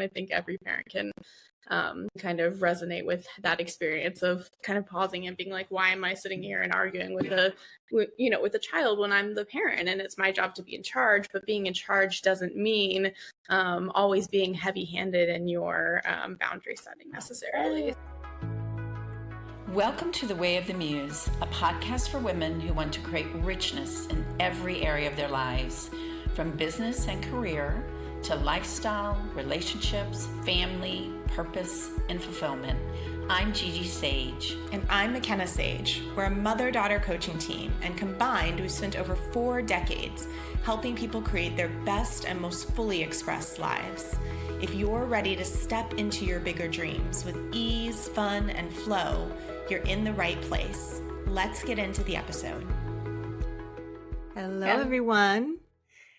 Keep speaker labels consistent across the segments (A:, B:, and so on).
A: I think every parent can kind of resonate with that experience of kind of pausing and being like, why am I sitting here and arguing with a child when I'm the parent and it's my job to be in charge? But being in charge doesn't mean always being heavy-handed in your boundary setting necessarily.
B: Welcome to The Way of the Muse, a podcast for women who want to create richness in every area of their lives, from business and career to lifestyle, relationships, family, purpose, and fulfillment. I'm Gigi Sage.
C: And I'm Makena Sage. We're a mother-daughter coaching team, and combined, we've spent over 4 decades helping people create their best and most fully expressed lives. If you're ready to step into your bigger dreams with ease, fun, and flow, you're in the right place. Let's get into the episode.
D: Hello, everyone.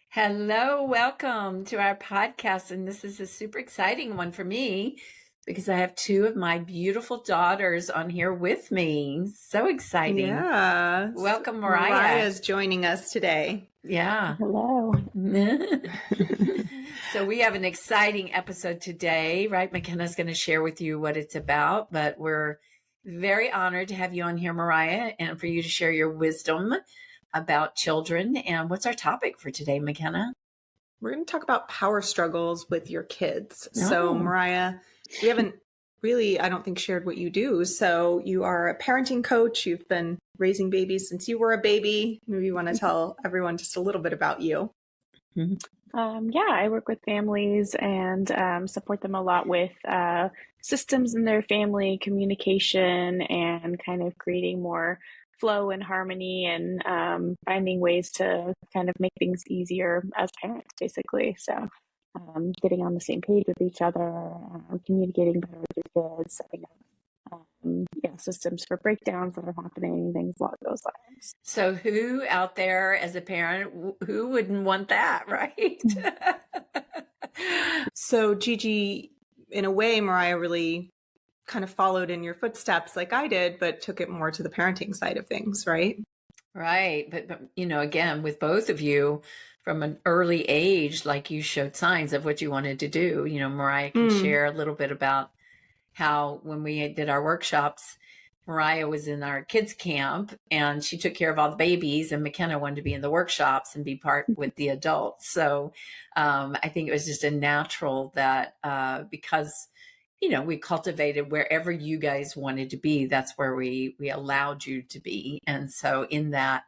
B: Hello, welcome to our podcast. And this is a super exciting one for me because I have 2 of my beautiful daughters on here with me. So exciting.
D: Yeah.
B: Welcome, Mariah.
D: Mariah's joining us today.
B: Yeah.
E: Hello.
B: So we have an exciting episode today, right? Makena's going to share with you what it's about, but we're very honored to have you on here, Mariah, and for you to share your wisdom about children. And what's our topic for today, Makena?
D: We're going to talk about power struggles with your kids.
B: Oh.
D: So, Mariah, we haven't really, I don't think, shared what you do. So you are a parenting coach. You've been raising babies since you were a baby. Maybe you want to tell everyone just a little bit about you.
B: Mm-hmm.
E: I work with families and support them a lot with systems in their family, communication, and kind of creating more flow and harmony and finding ways to kind of make things easier as parents, basically. So getting on the same page with each other, communicating better with your kids, setting up systems for breakdowns that are happening, things along those lines.
B: So who out there as a parent, who wouldn't want that, right?
D: So Gigi, in a way, Mariah really kind of followed in your footsteps like I did, but took it more to the parenting side of things, right?
B: Right. But again, with both of you from an early age, like you showed signs of what you wanted to do. Mariah can share a little bit about how when we did our workshops, Mariah was in our kids camp and she took care of all the babies, and Makena wanted to be in the workshops and be part with the adults. So I think it was just a natural that because, we cultivated wherever you guys wanted to be, that's where we allowed you to be. And so in that,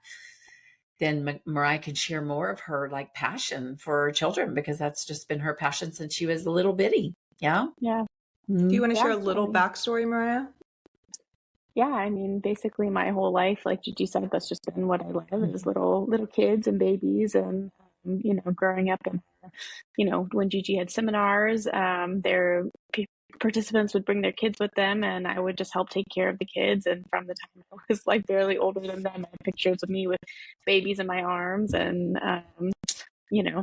B: then Mariah could share more of her passion for children, because that's just been her passion since she was a little bitty. Yeah.
E: Yeah.
D: Do you want to share a little backstory, Mariah?
E: Yeah, I mean, basically my whole life, like Gigi said, that's just been what I love is little kids and babies, and growing up. And when Gigi had seminars, their participants would bring their kids with them, and I would just help take care of the kids. And from the time I was barely older than them, I had pictures of me with babies in my arms, and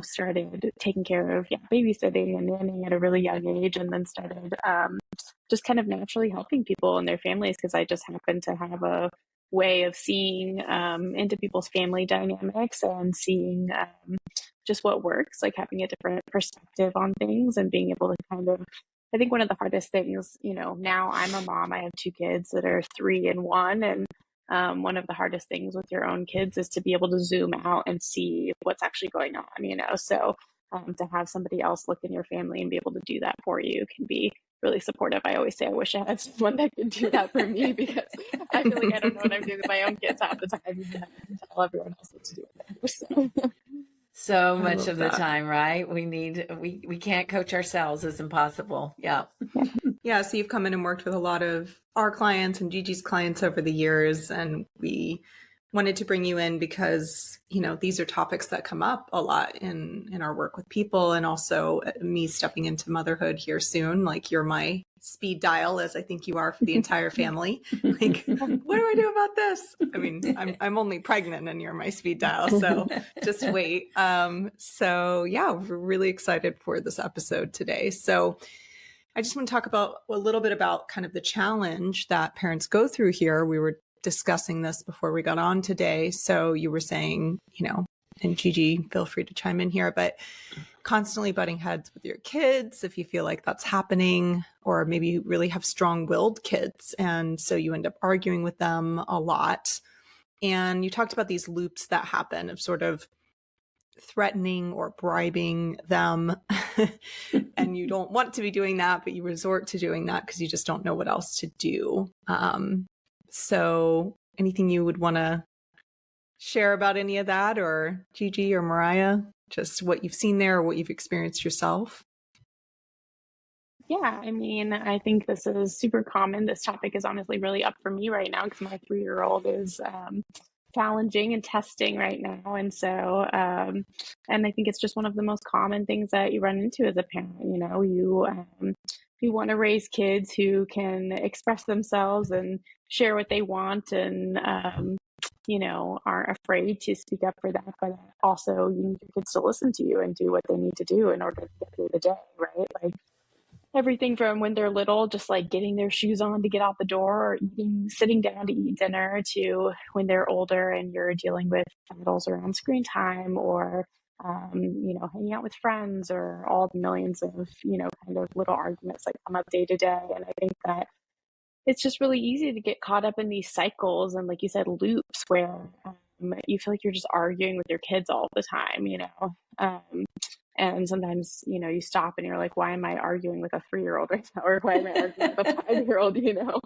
E: started taking care of babysitting and nannying at a really young age, and then started just kind of naturally helping people and their families, because I just happened to have a way of seeing into people's family dynamics and seeing just what works, having a different perspective on things and being able to kind of, I think one of the hardest things, now I'm a mom, I have 2 kids that are 3 and 1, and one of the hardest things with your own kids is to be able to zoom out and see what's actually going on, so to have somebody else look in your family and be able to do that for you can be really supportive. I always say I wish I had someone that could do that for me, because I feel like I don't know what I'm doing with my own kids half the time, even I can tell everyone else what to do with them.
B: So much of the time, right? We can't coach ourselves. It's impossible. Yeah.
D: Yeah. So you've come in and worked with a lot of our clients and Gigi's clients over the years, and we wanted to bring you in because, these are topics that come up a lot in our work with people, and also me stepping into motherhood here soon. You're my speed dial, as I think you are for the entire family. What do I do about this? I mean, I'm only pregnant and you're my speed dial, so just wait. So yeah, we're really excited for this episode today. So I just want to talk about a little bit about kind of the challenge that parents go through here. We were discussing this before we got on today. So you were saying, and Gigi, feel free to chime in here, but constantly butting heads with your kids, if you feel like that's happening, or maybe you really have strong-willed kids, and so you end up arguing with them a lot. And you talked about these loops that happen of sort of threatening or bribing them. And you don't want to be doing that, but you resort to doing that because you just don't know what else to do. So anything you would want to share about any of that, or Gigi or Mariah, just what you've seen there or what you've experienced yourself?
E: Yeah, I mean, I think this is super common. This topic is honestly really up for me right now because my 3-year-old is challenging and testing right now. And so, and I think it's just one of the most common things that you run into as a parent. You know, you want to raise kids who can express themselves and share what they want, and you know, aren't afraid to speak up for that. But also, you need your kids to listen to you and do what they need to do in order to get through the day, right? Like, everything from when they're little, just like getting their shoes on to get out the door, or sitting down to eat dinner, to when they're older and you're dealing with battles around screen time, or, you know, hanging out with friends, or all the millions of, you know, kind of little arguments that come up day to day. And I think that it's just really easy to get caught up in these cycles and, like you said, loops where you feel like you're just arguing with your kids all the time, you know. And sometimes, you know, you stop and you're like, why am I arguing with a 3-year-old right now? Or why am I arguing with a 5-year-old, you know?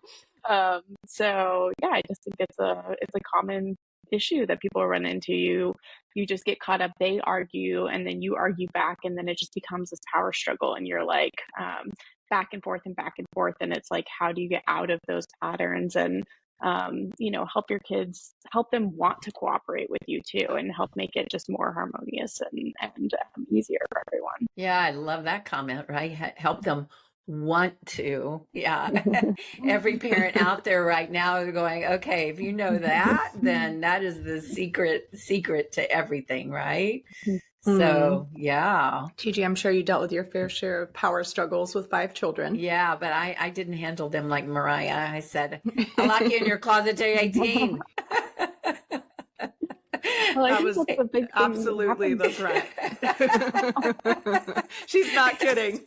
E: So yeah, I just think it's a common issue that people run into. You just get caught up, they argue, and then you argue back, and then it just becomes this power struggle, and you're like back and forth and back and forth. And it's like, how do you get out of those patterns and you know, help your kids, help them want to cooperate with you too, and help make it just more harmonious and easier for everyone.
B: Yeah, I love that comment, right? Help them want to. Yeah. Every parent out there right now is going, okay, if you know that, then that is the secret to everything, right? So, yeah.
D: Gigi, I'm sure you dealt with your fair share of power struggles with 5 children.
B: Yeah, but I didn't handle them like Mariah. I said, I'll lock you in your closet till you're 18.
E: Well,
D: that was absolutely the threat. She's not kidding.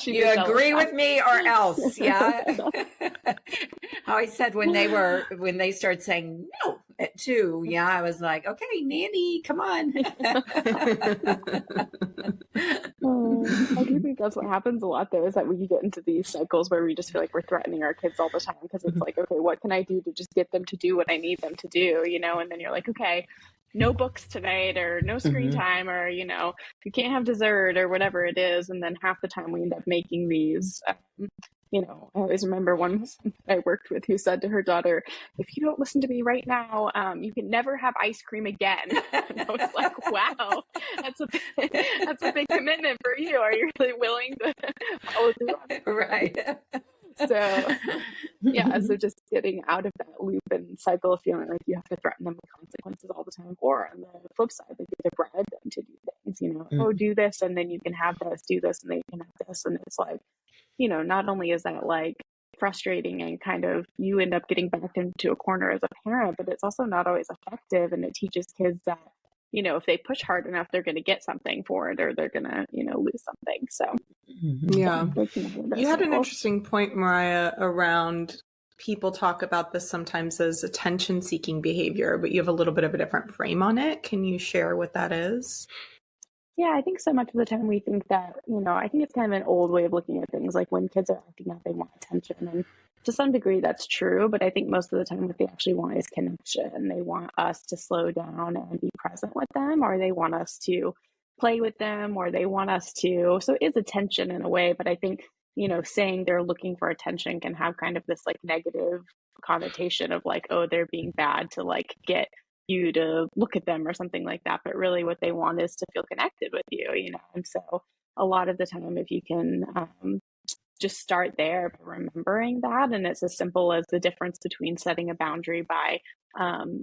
B: You agree with me or else? Yeah. How I said when they started saying no at 2, yeah, I was like, okay, nanny, come on.
E: I do think that's what happens a lot, though, is that we get into these cycles where we just feel like we're threatening our kids all the time, because it's like, okay, what can I do to just get them to do what I need them to do, you know? And then you're like, okay, no books tonight, or no screen time, or, you know, you can't have dessert, or whatever it is. And then half the time we end up making these, you know, I always remember one I worked with who said to her daughter, if you don't listen to me right now, you can never have ice cream again. And I was like, wow, that's a big commitment for you. Are you really willing to follow through on it?
B: Right.
E: So yeah, so just getting out of that loop and cycle of feeling like you have to threaten them with consequences all the time, or on the flip side, like you have to bribe them to do things, you know, oh, do this and then you can have this, do this and then you can have this. And it's like, you know, not only is that like frustrating and kind of you end up getting backed into a corner as a parent, but it's also not always effective. And it teaches kids that, you know, if they push hard enough, they're going to get something for it, or they're going to, you know, lose something. So,
D: yeah. You had an interesting point, Mariah, around people talk about this sometimes as attention seeking behavior, but you have a little bit of a different frame on it. Can you share what that is?
E: Yeah, I think so much of the time we think that, you know, I think it's kind of an old way of looking at things. Like when kids are acting out, they want attention. And to some degree, that's true. But I think most of the time what they actually want is connection. They want us to slow down and be present with them, or they want us to play with them, or they want us to. So it is attention in a way. But I think, you know, saying they're looking for attention can have kind of this like negative connotation of like, oh, they're being bad to like get you to look at them or something like that. But really what they want is to feel connected with you, you know? And so a lot of the time, if you can just start there by remembering that, and it's as simple as the difference between setting a boundary by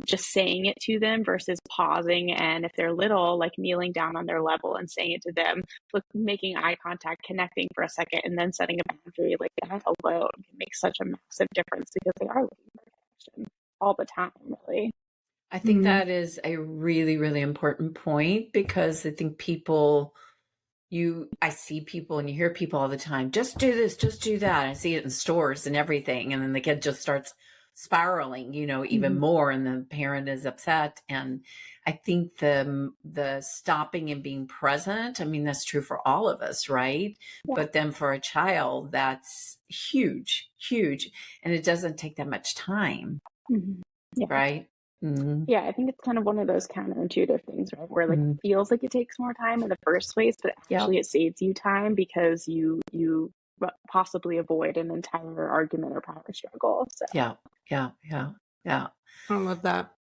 E: just saying it to them versus pausing, and if they're little, like kneeling down on their level and saying it to them, look, making eye contact, connecting for a second, and then setting a boundary, like that alone can make such a massive difference, because they are looking for connection all the time, really.
B: I think that is a really, really important point, because I think I see people and you hear people all the time, just do this, just do that. I see it in stores and everything. And then the kid just starts spiraling, even more, and the parent is upset. And I think the stopping and being present, I mean, that's true for all of us, right?
E: Yeah.
B: But then for a child, that's huge, huge. And it doesn't take that much time,
E: Yeah.
B: right? Mm-hmm.
E: Yeah, I think it's kind of one of those counterintuitive things, right? Where like it feels like it takes more time in the first place, but actually it saves you time because you possibly avoid an entire argument or power struggle. So
B: Yeah.
D: I love that.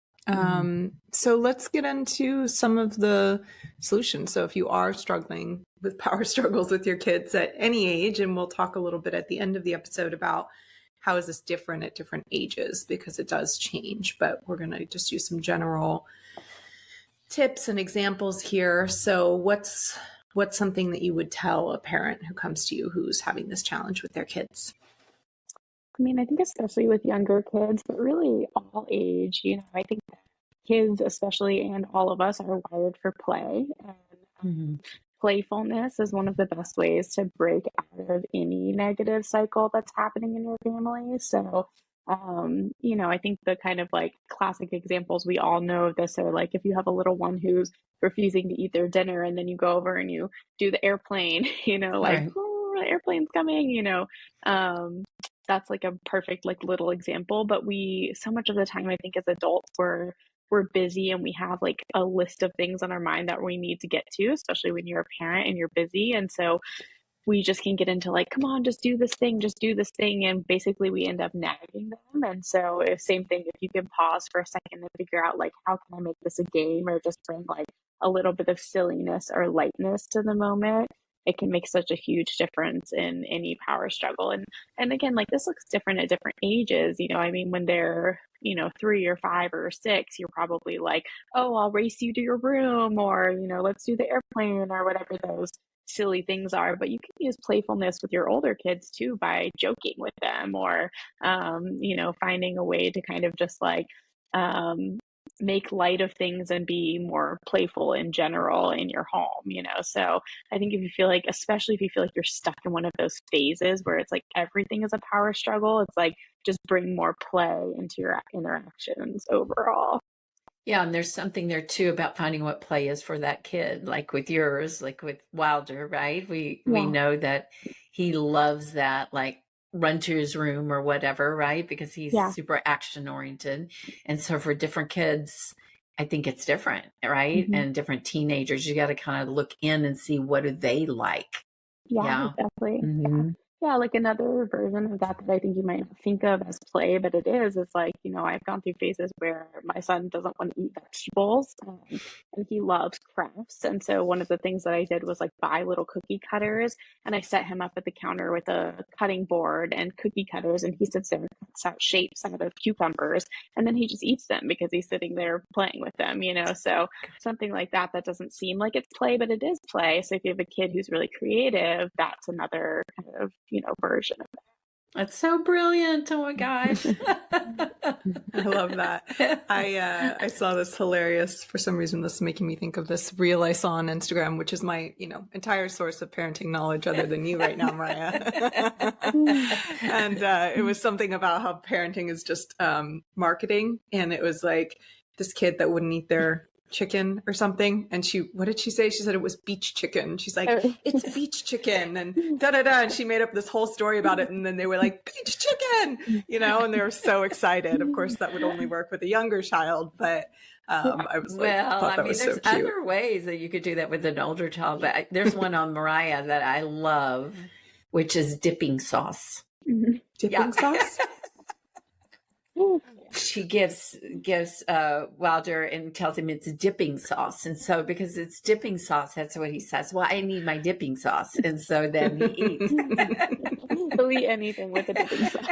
D: So let's get into some of the solutions. So if you are struggling with power struggles with your kids at any age, and we'll talk a little bit at the end of the episode about how is this different at different ages, because it does change, but we're going to just use some general tips and examples here. So what's something that you would tell a parent who comes to you who's having this challenge with their kids?
E: I mean, I think especially with younger kids, but really all age, I think kids especially, and all of us, are wired for play. And playfulness is one of the best ways to break out of any negative cycle that's happening in your family. So, I think the kind of like classic examples we all know of this are like if you have a little one who's refusing to eat their dinner, and then you go over and you do the airplane, like, oh, the airplane's coming, that's like a perfect like little example. But so much of the time, I think as adults, we're busy and we have like a list of things on our mind that we need to get to, especially when you're a parent and you're busy. And so we just can get into like, come on, just do this thing. And basically we end up nagging them. And so same thing, if you can pause for a second and figure out like, how can I make this a game, or just bring like a little bit of silliness or lightness to the moment, it can make such a huge difference in any power struggle. And again, like this looks different at different ages. I mean, when they're 3 or 5 or 6, you're probably like, oh, I'll race you to your room, or let's do the airplane, or whatever those silly things are. But you can use playfulness with your older kids too, by joking with them, or finding a way to kind of just like make light of things and be more playful in general in your home. So I think especially if you feel like you're stuck in one of those phases where it's like everything is a power struggle, it's like just bring more play into your interactions overall.
B: Yeah, and there's something there too about finding what play is for that kid, like with yours, like with Wilder, right? We know that he loves that, like run to his room or whatever, right? Because he's super action oriented. And so for different kids, I think it's different, right? And different teenagers, you got to kind of look in and see, what do they like?
E: Yeah. Definitely. Yeah, like another version of that I think you might not think of as play, but it is like, I've gone through phases where my son doesn't want to eat vegetables, and he loves crafts. And so one of the things that I did was like buy little cookie cutters, and I set him up at the counter with a cutting board and cookie cutters, and he sits there and cuts out shapes out of cucumbers, and then he just eats them because he's sitting there playing with them, So something like that doesn't seem like it's play, but it is play. So if you have a kid who's really creative, that's another kind of version of that.
B: That's so brilliant. Oh my gosh.
D: I love that. I saw this hilarious, for some reason, this is making me think of this reel I saw on Instagram, which is my, entire source of parenting knowledge other than you right now, Mariah. And it was something about how parenting is just marketing. And it was like this kid that wouldn't eat their chicken or something, and what did she say? She said it was beach chicken. She's like, it's beach chicken, and and she made up this whole story about it, and then they were like, beach chicken, and they were so excited. Of course that would only work with a younger child, but I was like,
B: there's other ways that you could do that with an older child, but there's one on Mariah that I love, which is dipping sauce.
D: Dipping sauce.
B: She gives Wilder and tells him it's dipping sauce. And so because it's dipping sauce, that's what he says. Well, I need my dipping sauce. And so then he eats.
E: He'll eat anything with a dipping sauce.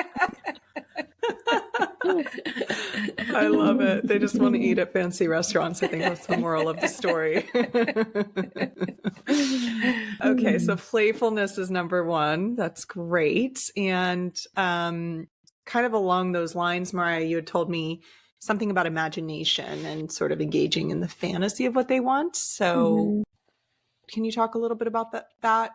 D: I love it. They just want to eat at fancy restaurants. I think that's the moral of the story. Okay, so playfulness is number one. That's great. And kind of along those lines, Mariah, you had told me something about imagination and sort of engaging in the fantasy of what they want. So can you talk a little bit about that?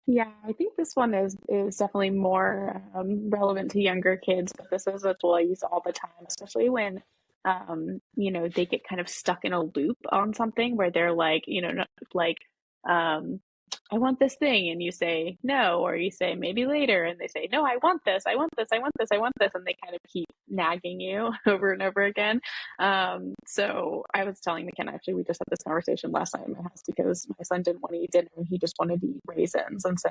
E: Yeah, I think this one is definitely more relevant to younger kids, but this is a tool I use all the time, especially when they get kind of stuck in a loop on something where they're like, like, I want this thing, and you say no, or you say maybe later, and they say no, I want this, I want this, I want this, I want this, and they kind of keep nagging you over and over again. So I was telling McKenna, actually, we just had this conversation last night in my house because my son didn't want to eat dinner; he just wanted to eat raisins, and so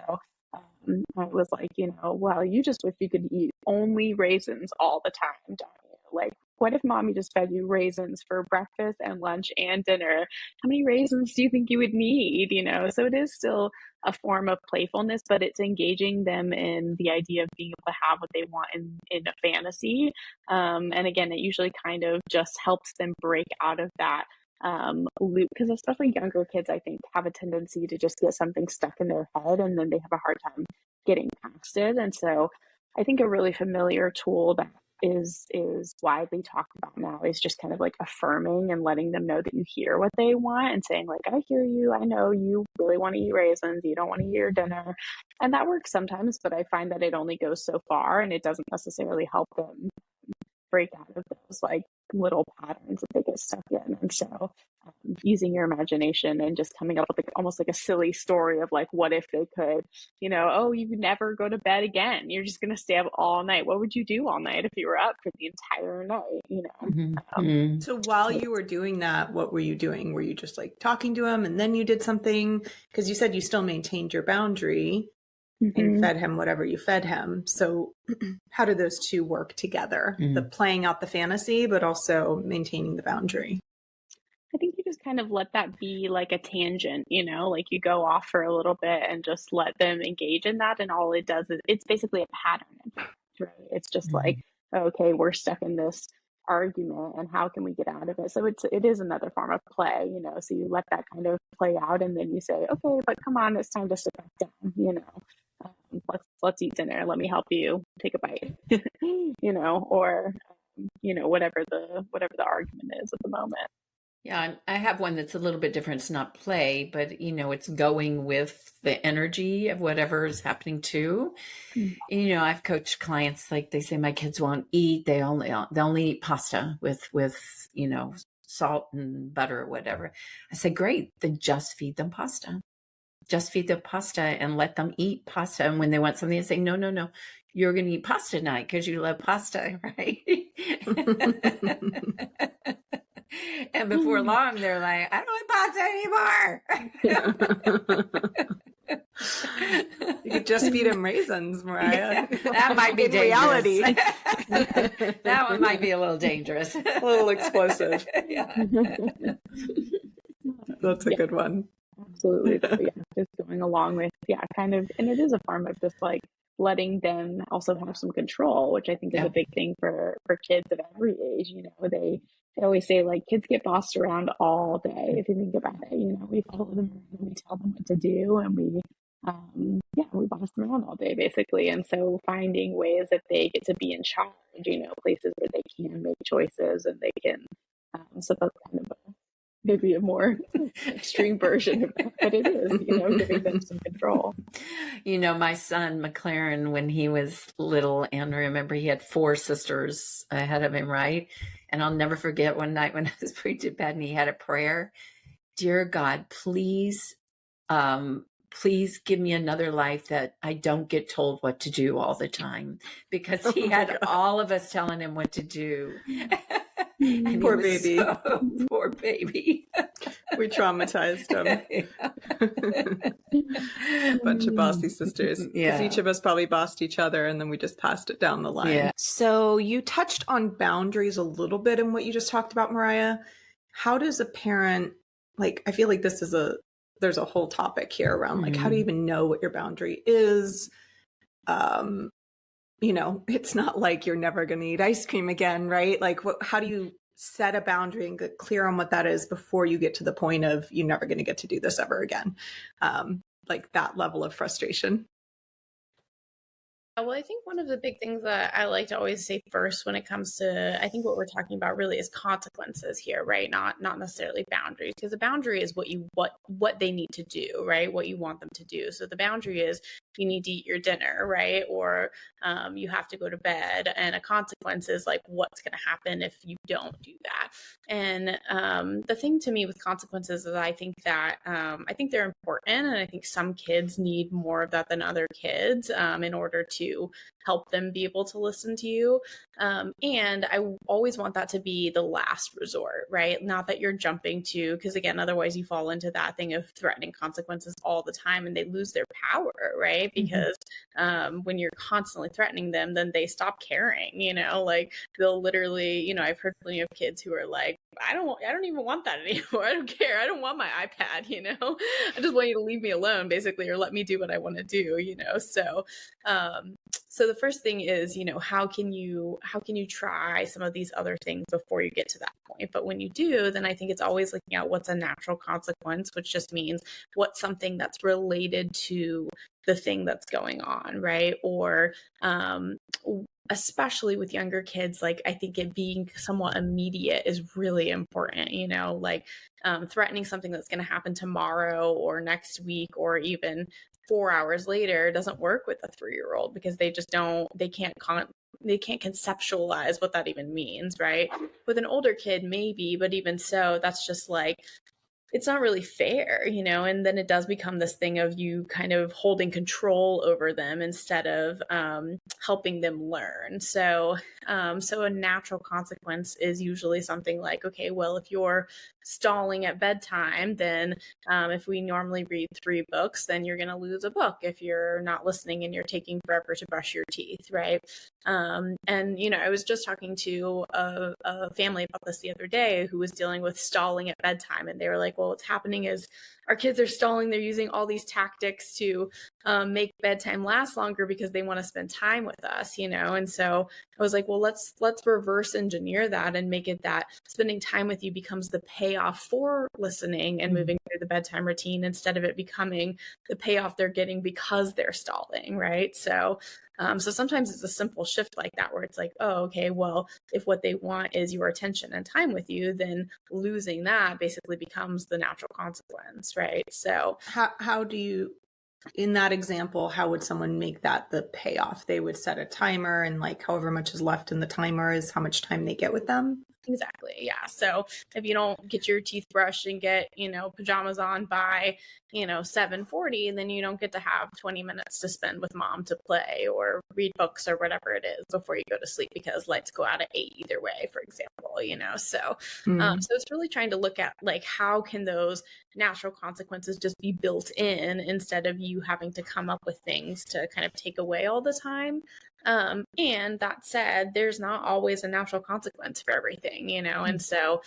E: I was like, well, you just wish you could eat only raisins all the time, don't you? Like, what if mommy just fed you raisins for breakfast and lunch and dinner? How many raisins do you think you would need? So it is still a form of playfulness, but it's engaging them in the idea of being able to have what they want in a fantasy. And again, it usually kind of just helps them break out of that loop, because especially younger kids, I think, have a tendency to just get something stuck in their head and then they have a hard time getting past it. And so I think a really familiar tool that is widely talked about now is just kind of like affirming and letting them know that you hear what they want and saying like, I hear you, I know you really want to eat raisins, you don't want to eat your dinner. And that works sometimes, but I find that it only goes so far and it doesn't necessarily help them break out of those like little patterns that they get stuck in. And so using your imagination and just coming up with like, almost like a silly story of like, what if they could, oh, you could never go to bed again, you're just going to stay up all night. What would you do all night if you were up for the entire night?
D: So while you were doing that, what were you doing? Were you just like talking to him and then you did something? Because you said you still maintained your boundary and fed him whatever you fed him. So how do those two work together? The playing out the fantasy, but also maintaining the boundary.
E: I think you just kind of let that be like a tangent, like you go off for a little bit and just let them engage in that. And all it does is it's basically a pattern, right? It's just like, okay, we're stuck in this argument and how can we get out of it? So it is another form of play, so you let that kind of play out and then you say, okay, but come on, it's time to sit back down, let's eat dinner. Let me help you take a bite, or, whatever the argument is at the moment.
B: Yeah, I have one that's a little bit different. It's not play, but it's going with the energy of whatever is happening too. I've coached clients, like they say, my kids won't eat. They only eat pasta with salt and butter or whatever. I say, great, then just feed them pasta. Just feed them pasta and let them eat pasta. And when they want something, I say, no, you're going to eat pasta tonight because you love pasta, right? And before long, they're like, I don't want pasta anymore.
D: You could just feed him raisins, Mariah.
B: That might be dangerous. Reality. That one might be a little dangerous.
D: A little explosive.
B: Yeah.
D: That's a good one.
E: Absolutely. Just going along with, kind of, and it is a form of just like letting them also have some control, which I think is a big thing for kids of every age. They always say like kids get bossed around all day. If you think about it, we follow them around and we tell them what to do, and we boss them around all day basically. And so finding ways that they get to be in charge, places where they can make choices and they can, so that's kind of maybe a more extreme version of that, but it is, giving them some control.
B: My son, McLaren, when he was little, and remember he had 4 sisters ahead of him, right? And I'll never forget one night when I was putting to bed and he had a prayer. Dear God, please give me another life that I don't get told what to do all the time, because he had all of us telling him what to do. And
D: poor baby.
B: Poor baby.
D: We traumatized him. Bunch of bossy sisters. Because each of us probably bossed each other and then we just passed it down the line. Yeah. So you touched on boundaries a little bit in what you just talked about, Mariah. How does a parent, I feel like there's a whole topic here around how do you even know what your boundary is? It's not like you're never going to eat ice cream again, right? How do you set a boundary and get clear on what that is before you get to the point of you're never going to get to do this ever again? That level of frustration.
A: Well, I think one of the big things that I like to always say first when it comes to, I think what we're talking about really is consequences here, right? Not necessarily boundaries, because the boundary is what they need to do, right? What you want them to do. So the boundary is you need to eat your dinner, right? Or you have to go to bed, and a consequence is like what's going to happen if you don't do that. And the thing to me with consequences is I think that I think they're important, and I think some kids need more of that than other kids in order to help them be able to listen to you. And I always want that to be the last resort, right? Not that you're jumping to, because again, otherwise you fall into that thing of threatening consequences all the time and they lose their power, right? Because when you're constantly threatening them, then they stop caring, like they'll literally, I've heard plenty of kids who are like, I don't even want that anymore. I don't care. I don't want my iPad, I just want you to leave me alone, basically, or let me do what I want to do, So the first thing is, how can you try some of these other things before you get to that point? But when you do, then I think it's always looking at what's a natural consequence, which just means what's something that's related to the thing that's going on, right? Or especially with younger kids, like I think it being somewhat immediate is really important, like threatening something that's going to happen tomorrow or next week or even 4 hours later doesn't work with a 3-year-old because they can't conceptualize what that even means, right? With an older kid, maybe, but even so, that's just like, it's not really fair, and then it does become this thing of you kind of holding control over them instead of helping them learn. So a natural consequence is usually something like, okay, well, if you're stalling at bedtime, then if we normally read 3 books, then you're going to lose a book if you're not listening and you're taking forever to brush your teeth, right? And, I was just talking to a family about this the other day who was dealing with stalling at bedtime, and they were like, well, what's happening is our kids are stalling. They're using all these tactics to make bedtime last longer because they want to spend time with us, and so I was like, well, let's reverse engineer that and make it that spending time with you becomes the payoff for listening and moving through the bedtime routine instead of it becoming the payoff they're getting because they're stalling, right? So sometimes it's a simple shift like that where it's like, oh, okay, well, if what they want is your attention and time with you, then losing that basically becomes the natural consequence, right? So
D: how do you, in that example, how would someone make that the payoff? They would set a timer, and like however much is left in the timer is how much time they get with them.
A: Exactly. Yeah. So if you don't get your teeth brushed and get, pajamas on by, 7:40, then you don't get to have 20 minutes to spend with mom to play or read books or whatever it is before you go to sleep because lights go out at 8 either way, for example, So it's really trying to look at like, how can those natural consequences just be built in instead of you having to come up with things to kind of take away all the time. And that said, there's not always a natural consequence for everything, and so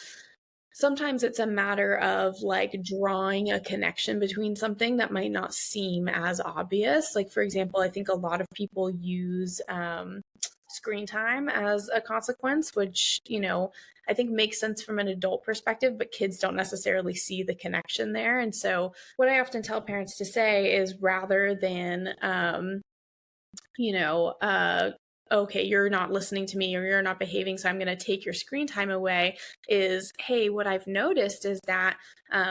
A: sometimes it's a matter of like drawing a connection between something that might not seem as obvious. Like, for example, I think a lot of people use screen time as a consequence, which, I think makes sense from an adult perspective, but kids don't necessarily see the connection there. And so what I often tell parents to say is rather than, okay, you're not listening to me or you're not behaving, so I'm going to take your screen time away, is, hey, what I've noticed is that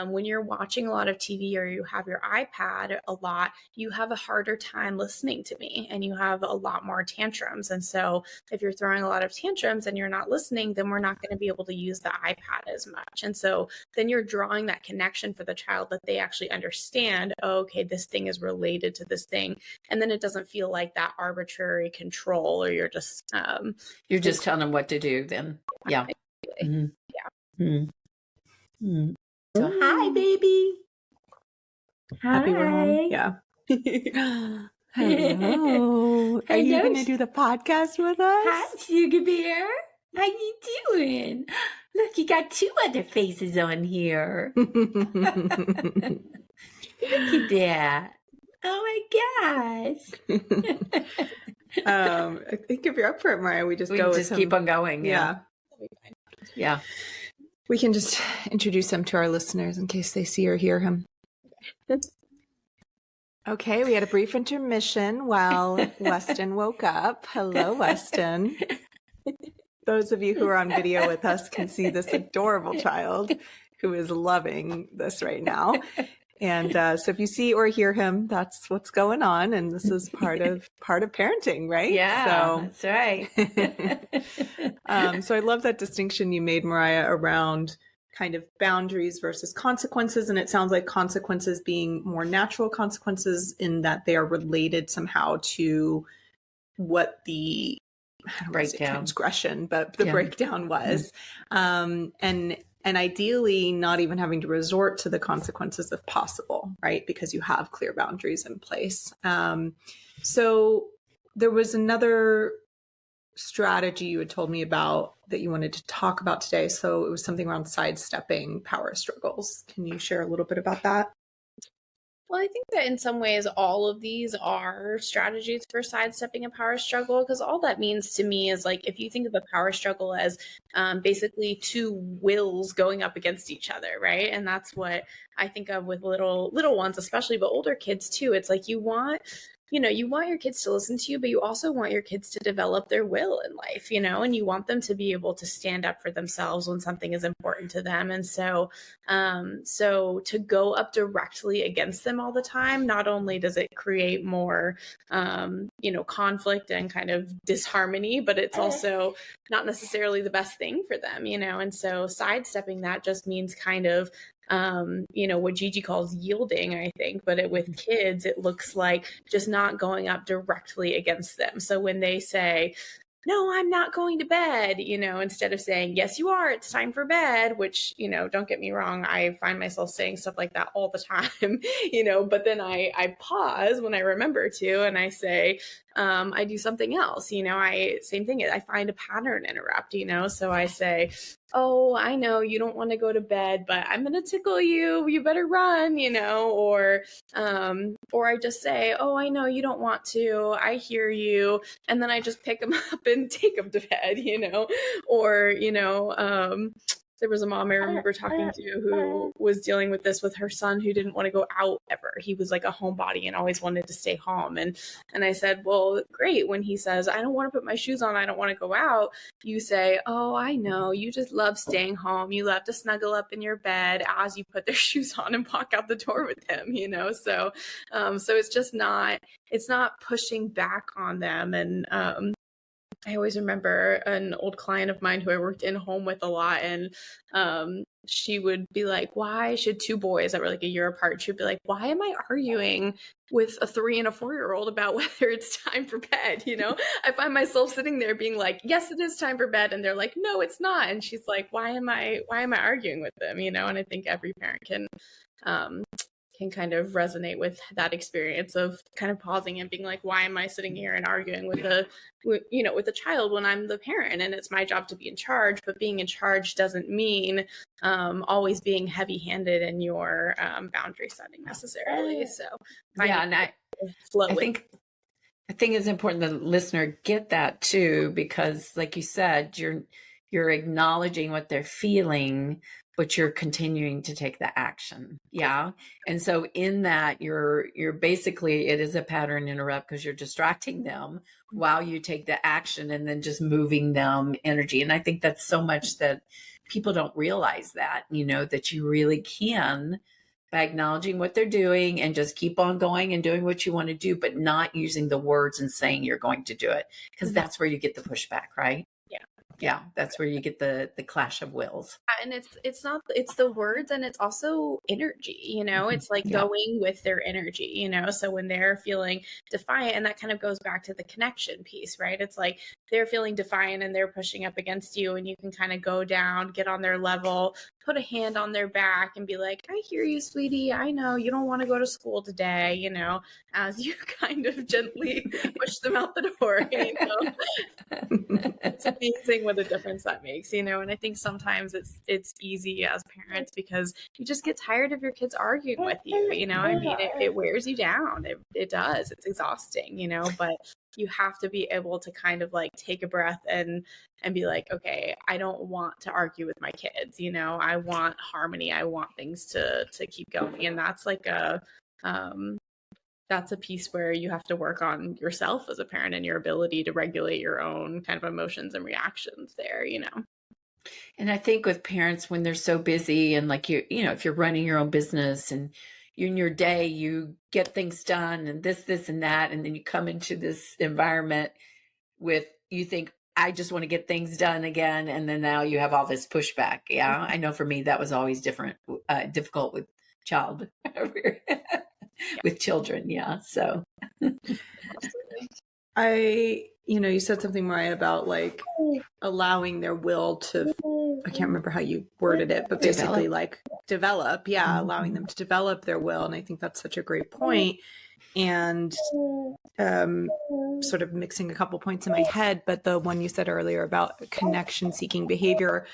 A: when you're watching a lot of TV or you have your iPad a lot, you have a harder time listening to me and you have a lot more tantrums. And so if you're throwing a lot of tantrums and you're not listening, then we're not going to be able to use the iPad as much. And so then you're drawing that connection for the child that they actually understand, oh, okay, this thing is related to this thing. And then it doesn't feel like that arbitrary control, or you're just
B: telling them what to do then. Yeah. Mm-hmm.
A: Yeah.
B: Mm-hmm. Mm-hmm. So, hi, baby.
D: Happy we're home. Yeah. Hello. Are you going to do the podcast with us?
B: Hi, Sugar Bear. How you doing? Look, you got 2 other faces on here. Look at that. Oh my gosh.
D: I think if you're up for it, Mariah, we just
B: keep on going.
D: Yeah.
B: Yeah.
D: We can just introduce him to our listeners in case they see or hear him. Okay, we had a brief intermission while Weston woke up. Hello, Weston. Those of you who are on video with us can see this adorable child who is loving this right now. And so if you see or hear him, that's what's going on. And this is part of parenting, right?
B: Yeah,
D: so,
B: that's right.
D: So I love that distinction you made, Mariah, around kind of boundaries versus consequences. And it sounds like consequences being more natural consequences in that they are related somehow to what the I don't want to say transgression, but the breakdown was. And ideally not even having to resort to the consequences if possible, right? Because you have clear boundaries in place. So there was another strategy you had told me about that you wanted to talk about today. So it was something around sidestepping power struggles. Can you share a little bit about that?
A: Well, I think that in some ways, all of these are strategies for sidestepping a power struggle, because all that means to me is like, if you think of a power struggle as basically two wills going up against each other, right? And that's what I think of with little ones, especially, but older kids too. It's like you want your kids to listen to you, but you also want your kids to develop their will in life, and you want them to be able to stand up for themselves when something is important to them. And so to go up directly against them all the time, not only does it create more, conflict and kind of disharmony, but it's also not necessarily the best thing for them, and so sidestepping that just means kind of what Gigi calls yielding, I think, but with kids, it looks like just not going up directly against them. So when they say, no, I'm not going to bed, instead of saying, yes, you are, it's time for bed, which, don't get me wrong, I find myself saying stuff like that all the time, but then I pause when I remember to, and I say, I do something else, same thing, I find a pattern interrupt, so I say, oh, I know you don't want to go to bed, but I'm going to tickle you. You better run, or I just say, oh, I know you don't want to. I hear you. And then I just pick them up and take them to bed, or, there was a mom I remember talking to who was dealing with this with her son who didn't want to go out ever. He was like a homebody and always wanted to stay home. And I said, well, great. When he says, I don't want to put my shoes on, I don't want to go out, you say, oh, I know. You just love staying home. You love to snuggle up in your bed as you put their shoes on and walk out the door with him, So it's just it's not pushing back on them. And, I always remember an old client of mine who I worked in home with a lot, and she would be like, why should two boys that were like a year apart, she'd be like, why am I arguing with a 3 and a 4-year-old about whether it's time for bed? I find myself sitting there being like, yes, it is time for bed. And they're like, no, it's not. And she's like, why am I arguing with them? And I think every parent can kind of resonate with that experience of kind of pausing and being like, why am I sitting here and arguing with a child when I'm the parent and it's my job to be in charge? But being in charge doesn't mean always being heavy-handed in your boundary setting necessarily. So
B: yeah, and I think it's important the listener get that too, because like you said, you're acknowledging what they're feeling, but you're continuing to take the action. Yeah. And so in that you're basically, it is a pattern interrupt because you're distracting them while you take the action and then just moving them energy. And I think that's so much that people don't realize that, that you really can, by acknowledging what they're doing and just keep on going and doing what you want to do, but not using the words and saying you're going to do it, because that's where you get the pushback, right? Yeah, that's where you get the clash of wills.
A: And it's the words, and it's also energy, it's like going with their energy, so when they're feeling defiant, and that kind of goes back to the connection piece, right? It's like they're feeling defiant and they're pushing up against you, and you can kind of go down, get on their level, put a hand on their back and be like, I hear you, sweetie. I know you don't want to go to school today, as you kind of gently push them out the door, It's amazing what a difference that makes, and I think sometimes it's easy as parents because you just get tired of your kids arguing with you, I mean, it wears you down. It does. It's exhausting, but you have to be able to kind of like take a breath and be like, okay, I don't want to argue with my kids. I want harmony. I want things to keep going. And that's like that's a piece where you have to work on yourself as a parent and your ability to regulate your own kind of emotions and reactions there, you know?
B: And I think with parents, when they're so busy and like you know, if you're running your own business and you in your day, you get things done and this, and that, and then you come into this environment with, you think, I just want to get things done again. And then now you have all this pushback. Yeah. I know for me, that was always difficult with child, with children. Yeah. So
D: you said something, Mariah, about like allowing their will to, I can't remember how you worded it, but basically like develop. Yeah. Allowing them to develop their will. And I think that's such a great point. And sort of mixing a couple points in my head, but the one you said earlier about connection seeking behavior,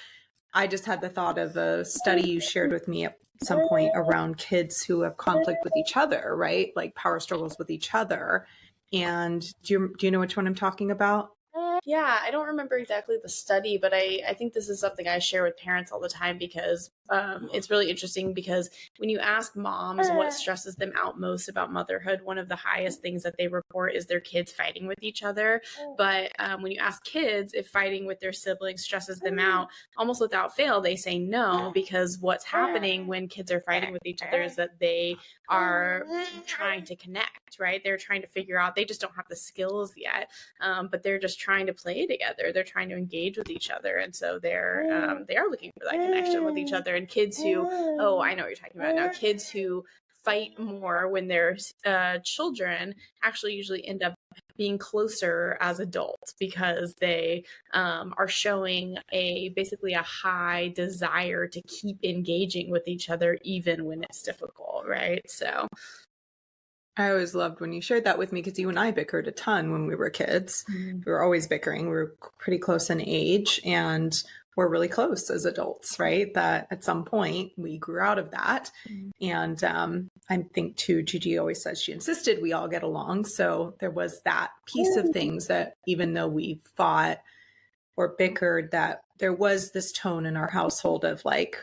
D: I just had the thought of a study you shared with me at some point around kids who have conflict with each other, right? Like power struggles with each other. And do you know which one I'm talking about?
A: Yeah, I don't remember exactly the study, but I think this is something I share with parents all the time because it's really interesting because when you ask moms what stresses them out most about motherhood, one of the highest things that they report is their kids fighting with each other. But when you ask kids if fighting with their siblings stresses them out, almost without fail, they say no, because what's happening when kids are fighting with each other is that they are trying to connect, right? They're trying to figure out, they just don't have the skills yet, but they're just trying to play together. They're trying to engage with each other. And so they are looking for that connection with each other. And kids who, oh, I know what you're talking about now, kids who fight more when they're children actually usually end up being closer as adults because they are showing basically a high desire to keep engaging with each other even when it's difficult, right? So
D: I always loved when you shared that with me because you and I bickered a ton when we were kids. We were always bickering. We were pretty close in age and we're really close as adults, right? That at some point we grew out of that. And I think too, Gigi always says she insisted we all get along. So there was that piece of things that even though we fought or bickered, that there was this tone in our household of like,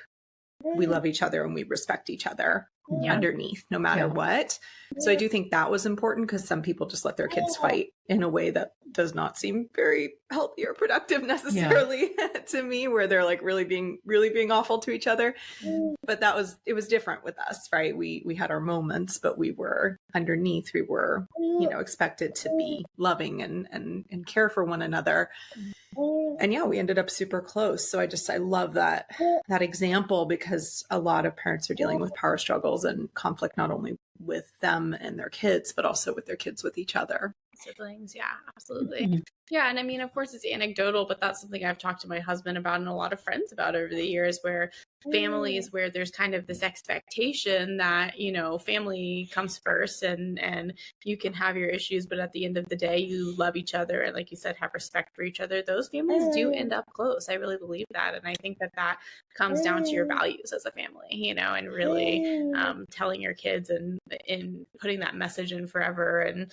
D: we love each other and we respect each other underneath, no matter what. So I do think that was important because some people just let their kids fight in a way that does not seem very healthy or productive necessarily to me, where they're like really being awful to each other. But it was different with us, right? We had our moments, but we were underneath, we were, expected to be loving and care for one another. And yeah, we ended up super close. So I love that example because a lot of parents are dealing with power struggles and conflict, not only with them and their kids, but also with their kids with each other.
A: Siblings. Yeah, absolutely. Yeah. And I mean, of course it's anecdotal, but that's something I've talked to my husband about and a lot of friends about over the years, where families where there's kind of this expectation that, family comes first and you can have your issues, but at the end of the day, you love each other. And like you said, have respect for each other. Those families do end up close. I really believe that. And I think that comes down to your values as a family, and really telling your kids and putting that message in forever. And,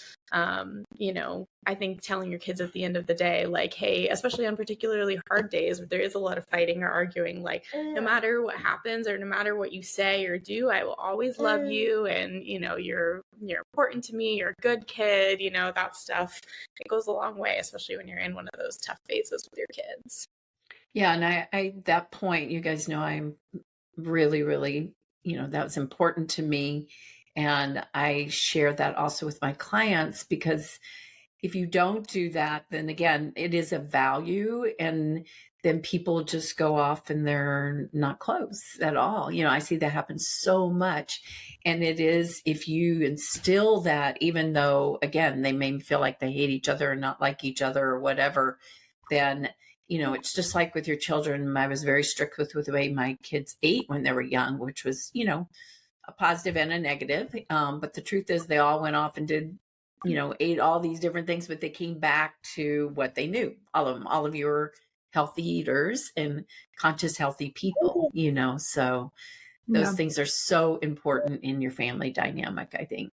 A: I think telling your kids at the end of the day, like, hey, especially on particularly hard days where there is a lot of fighting or arguing, like no matter what happens or no matter what you say or do, I will always love you. And, you're important to me. You're a good kid. That stuff, it goes a long way, especially when you're in one of those tough phases with your kids.
B: Yeah. And I that point, you guys know, I'm really, really, that was important to me. And I share that also with my clients, because if you don't do that, then again, it is a value, and then people just go off and they're not close at all. I see that happen so much. And it is, if you instill that, even though, again, they may feel like they hate each other and not like each other or whatever, then, it's just like with your children. I was very strict with the way my kids ate when they were young, which was, a positive and a negative. But the truth is they all went off and did, ate all these different things, but they came back to what they knew. All of them, all of you are healthy eaters and conscious, healthy people, so those things are so important in your family dynamic, I think.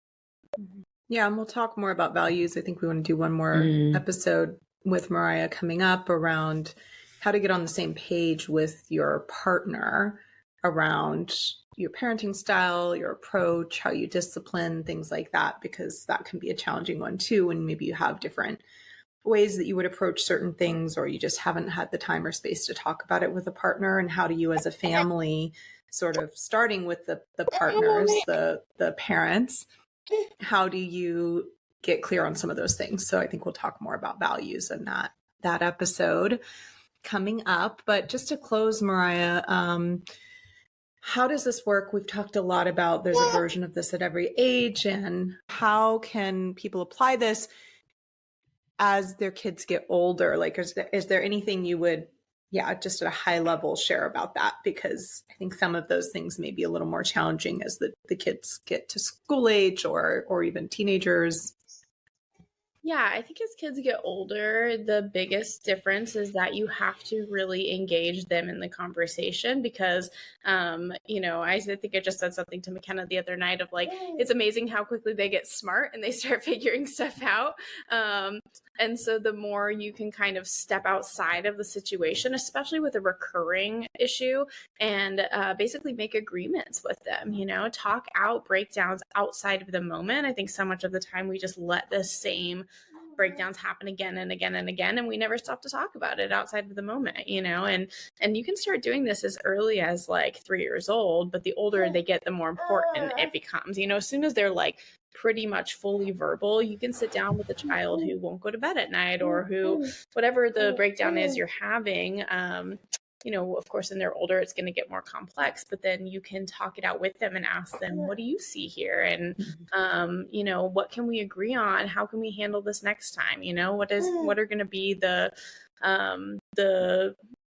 D: Yeah. And we'll talk more about values. I think we want to do one more episode with Mariah coming up around how to get on the same page with your partner around your parenting style, your approach, how you discipline, things like that, because that can be a challenging one too. And maybe you have different ways that you would approach certain things, or you just haven't had the time or space to talk about it with a partner. And how do you as a family, sort of starting with the partners, the parents, how do you get clear on some of those things? So I think we'll talk more about values in that episode coming up. But just to close, Mariah, how does this work? We've talked a lot about there's a version of this at every age, and how can people apply this as their kids get older? Like, is there anything you would, just at a high level share about that? Because I think some of those things may be a little more challenging as the kids get to school age or even teenagers.
A: Yeah, I think as kids get older, the biggest difference is that you have to really engage them in the conversation because, I think I just said something to Makena the other night of like, it's amazing how quickly they get smart and they start figuring stuff out. And so the more you can kind of step outside of the situation, especially with a recurring issue, and basically make agreements with them, talk out breakdowns outside of the moment. I think so much of the time we just let the same breakdowns happen again and again and again, and we never stop to talk about it outside of the moment, and you can start doing this as early as like 3 years old, but the older they get, the more important it becomes. As soon as they're like pretty much fully verbal, you can sit down with a child who won't go to bed at night, or who, whatever the breakdown is you're having, of course, when they're older, it's going to get more complex, but then you can talk it out with them and ask them, what do you see here? And, what can we agree on? How can we handle this next time? What are going to be the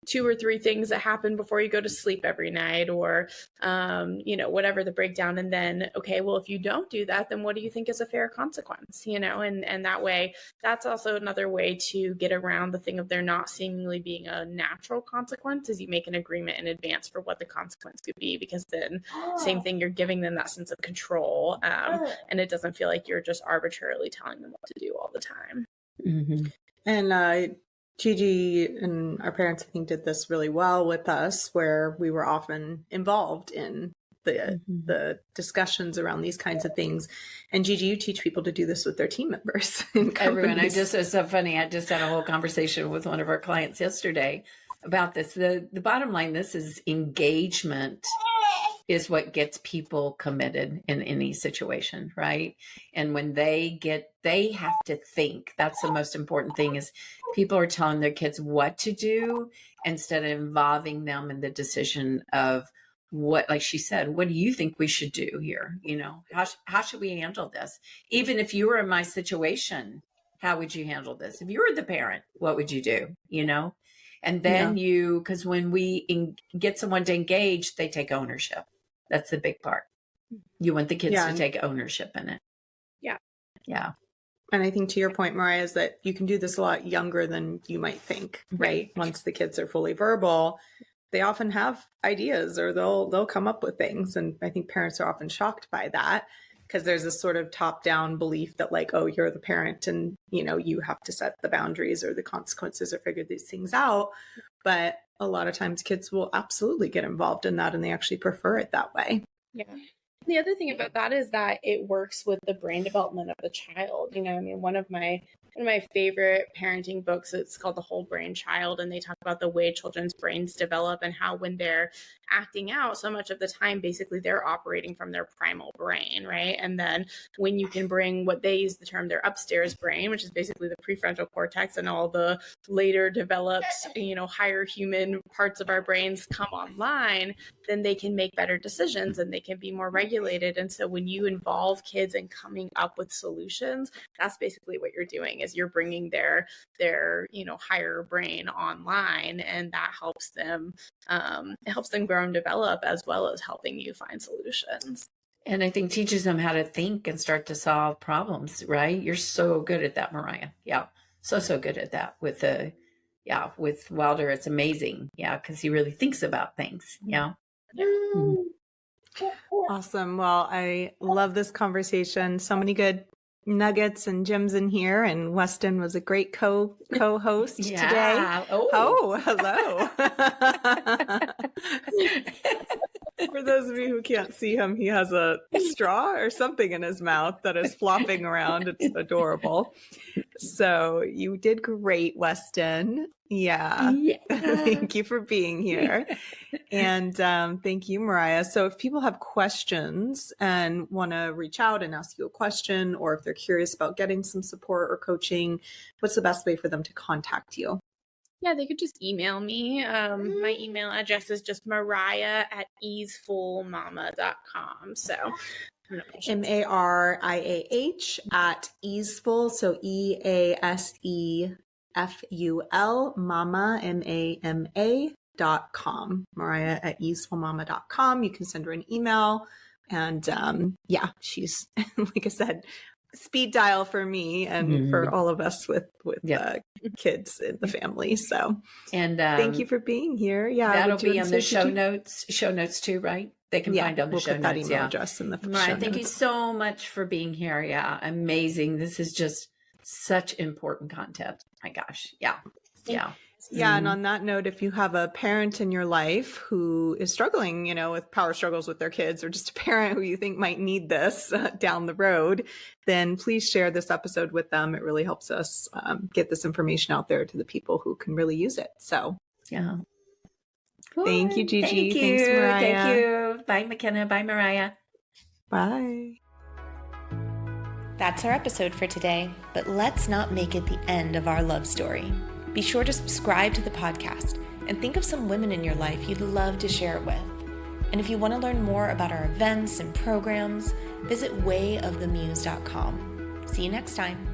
A: 2 or 3 things that happen before you go to sleep every night, or, whatever the breakdown. And then, okay, well, if you don't do that, then what do you think is a fair consequence? And that way, that's also another way to get around the thing of there not seemingly being a natural consequence, is you make an agreement in advance for what the consequence could be, because then same thing, you're giving them that sense of control. And it doesn't feel like you're just arbitrarily telling them what to do all the time.
D: Mm-hmm. And, Gigi and our parents, I think, did this really well with us, where we were often involved in the discussions around these kinds of things. And Gigi, you teach people to do this with their team members.
B: Everyone. It's so funny. I just had a whole conversation with one of our clients yesterday about this. The bottom line, this is engagement is what gets people committed in any situation, right? And when they have to think. That's the most important thing, is people are telling their kids what to do instead of involving them in the decision of what, like she said, what do you think we should do here? How should we handle this? Even if you were in my situation, how would you handle this? If you were the parent, what would you do? And then because when we get someone to engage, they take ownership. That's the big part. You want the kids to take ownership in it.
A: Yeah.
B: Yeah.
D: And I think to your point, Mariah, is that you can do this a lot younger than you might think, right? Once the kids are fully verbal, they often have ideas, or they'll come up with things. And I think parents are often shocked by that, because there's this sort of top-down belief that like, oh, you're the parent and, you have to set the boundaries or the consequences or figure these things out. But a lot of times kids will absolutely get involved in that, and they actually prefer it that way.
A: Yeah. The other thing about that is that it works with the brain development of the child. One of my favorite parenting books, it's called The Whole Brain Child, and they talk about the way children's brains develop and how when they're acting out, so much of the time, basically they're operating from their primal brain, right? And then when you can bring what they use the term their upstairs brain, which is basically the prefrontal cortex and all the later developed, higher human parts of our brains come online, then they can make better decisions and they can be more regulated. And so when you involve kids in coming up with solutions, that's basically what you're doing, is you're bringing their higher brain online, and that helps them grow and develop, as well as helping you find solutions.
B: And I think teaches them how to think and start to solve problems, right? You're so good at that, Mariah. Yeah. So good at that with Wilder. It's amazing. Yeah. Cause he really thinks about things. Yeah.
D: Mm-hmm. Awesome. Well, I love this conversation. So many good nuggets and gems in here, and Weston was a great co-host today.
B: Oh,
D: hello. For those of you who can't see him, he has a straw or something in his mouth that is flopping around. It's adorable. So you did great, Weston. Yeah. Thank you for being here. And thank you, Mariah. So if people have questions and want to reach out and ask you a question, or if they're curious about getting some support or coaching, what's the best way for them to contact you?
A: Yeah, they could just email me. My email address is just mariah@easefulmama.com. So
D: MARIAH at easeful. So EASEFUL mama MAMA.com. Mariah at easefulmama.com. You can send her an email. And she's, like I said, speed dial for me and for all of us with kids in the family. So, and thank you for being here. Yeah,
B: that'll be on the show notes too, right? They can find on the show notes.
D: That email address in the show notes.
B: Thank you so much for being here. Yeah, amazing. This is just such important content. My gosh, yeah.
D: Yeah. And on that note, if you have a parent in your life who is struggling, with power struggles with their kids, or just a parent who you think might need this down the road, then please share this episode with them. It really helps us get this information out there to the people who can really use it. So,
B: yeah.
D: Thank you, Gigi.
B: Thank you.
D: Thanks, Mariah.
B: Thank you. Bye, Makena. Bye, Mariah.
D: Bye.
C: That's our episode for today, but let's not make it the end of our love story. Be sure to subscribe to the podcast and think of some women in your life you'd love to share it with. And if you want to learn more about our events and programs, visit wayofthemuse.com. See you next time.